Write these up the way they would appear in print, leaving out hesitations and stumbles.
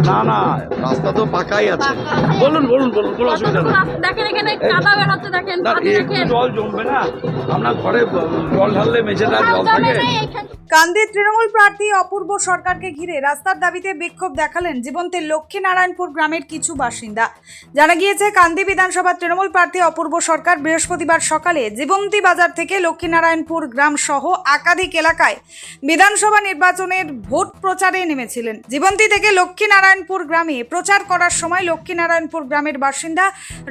না না, রাস্তা তো পাকাই আছে। বলুন বলুন বলুন, কোনো অসুবিধা নেই। দেখেন এখানে কাদা বেরোচ্ছে, দেখেন না, একটু জল জমবে না, আপনার ঘরে জল ঢাললে মেঝেটা জল থাকে। কান্দির তৃণমূল প্রার্থী অপূর্ব সরকারকে ঘিরে রাস্তার দাবিতে বিক্ষোভ দেখালেন জীবন্তের লক্ষ্মীনারায়ণপুর গ্রামের কিছু বাসিন্দা। জানা গিয়েছে, কান্দি বিধানসভার তৃণমূল প্রার্থী অপূর্ব সরকার বৃহস্পতিবার সকালে জীবন্তী বাজার থেকে লক্ষ্মীনারায়ণপুর গ্রাম সহ একাধিক এলাকায় বিধানসভা নির্বাচনের ভোট প্রচারে নেমেছিলেন। জীবন্তী থেকে লক্ষ্মীনারায়ণপুর গ্রামে প্রচার করার সময় লক্ষ্মীনারায়ণপুর গ্রামের বাসিন্দা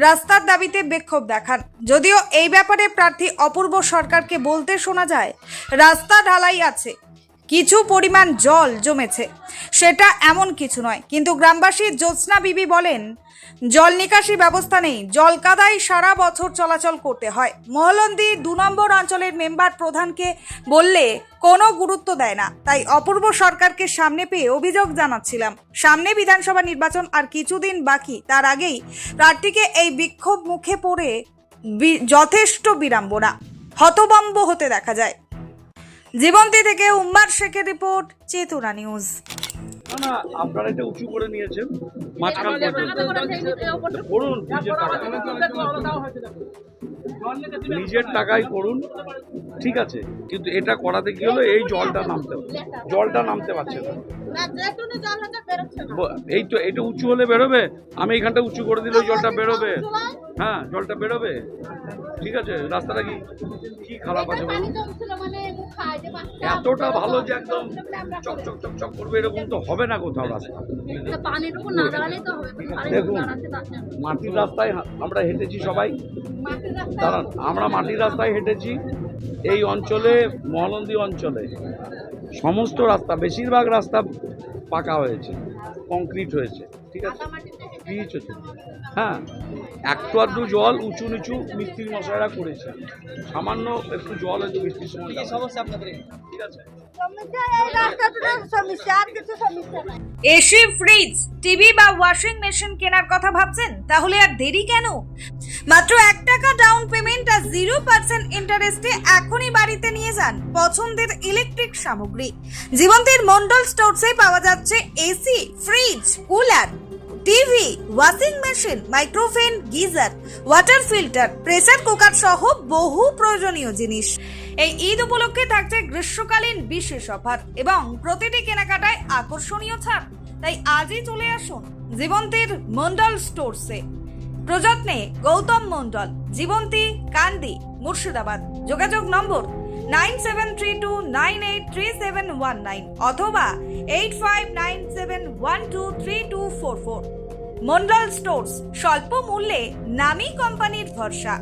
রাস্তার দাবিতে বিক্ষোভ দেখান। যদিও এই ব্যাপারে প্রার্থী অপূর্ব সরকারকে বলতে শোনা যায়, রাস্তা ঢালাই আছে, কিছু পরিমাণ জল জমেছে, সেটা এমন কিছু নয়। কিন্তু গ্রামবাসী জ্যোৎস্না বিবি বলেন, জল নিকাশি ব্যবস্থা নেই, জল কাদায় সারা বছর চলাচল করতে হয়। মহলন্দি 2 নম্বর অঞ্চলের মেম্বার প্রধানকে বললে কোনো গুরুত্ব দেয় না, তাই অপূর্ব সরকারকে সামনে পেয়ে অভিযোগ জানাচ্ছিলাম। সামনে বিধানসভা নির্বাচন আর কিছুদিন বাকি, তার আগেই প্রার্থীকে এই বিক্ষোভ মুখে পড়ে যথেষ্ট বিড়ম্বনা, হতভম্ব হতে দেখা যায়। জীবন্তী থেকে উম্মার শেখের রিপোর্ট, চেতনা নিউজ। না না, আপনারা এটা উঁচু করে নিয়েছেন মাঝখান পর্যন্ত। করুন, নিজের টাকায় করুন, ঠিক আছে, কিন্তু এটা করাতে কি হলো, এই জলটা নামতে পারছে না। এই তো এটা উঁচু হলে বেরোবে, আমি এইখানটা উঁচু করে দিলে ওই জলটা বেরোবে। হ্যাঁ, জলটা বেরোবে, ঠিক আছে। রাস্তাটা কি খারাপ আছে বলুন? এতটা ভালো যে একদম চকচক চকচক করবে এরকম তো হবে না কোথাও রাস্তা। দেখুন, মাটির রাস্তায় আমরা হেঁটেছি সবাই, কারণ আমরা মাটির রাস্তায় হেঁটেছি। এই অঞ্চলে, মহলন্দি অঞ্চলে সমস্ত রাস্তা, বেশিরভাগ রাস্তা পাকা হয়েছে, কংক্রিট হয়েছে, ঠিক আছে, পিচ হচ্ছে। হ্যাঁ, একটু আধটু জল উঁচু নিচু মিস্ত্রি মশাইরা করেছে, সামান্য একটু জল হয়েছে বৃষ্টির সময়। সমস্যা আপনাদের, ঠিক আছে। এসি, ফ্রিজ, টিভি বা ওয়াশিং মেশিন কেনার কথা ভাবছেন? তাহলে আর দেরি কেন? মাত্র 1 টাকা ডাউন পেমেন্ট আর 0% ইন্টারেস্টে এখনই বাড়িতে নিয়ে যান পছন্দের ইলেকট্রিক সামগ্রী। জীবন্তীর মন্ডল স্টোরসে পাওয়া যাচ্ছে AC, fridge, cooler, TV, washing machine, micro oven, geyser, water filter, pressure cooker সহ বহু প্রয়োজনীয় জিনিস। এই ঈদ উপলক্ষে থাকছে গ্রীষ্মকালীন বিশেষ অফার এবং প্রতিটি কেনাকাটায় আকর্ষণীয় ছাড়। তাই আজই চলে আসুন জীবন্তীর মন্ডল স্টোরসে। প্রযত্নে গৌতম মন্ডল, জীবন্তী, কান্দি, মুর্শিদাবাদ। যোগাযোগ নম্বর 9732983719 অথবা 8597123244। মন্ডল স্টোরস, স্বল্প মূল্যে নামী কোম্পানির ভরসা।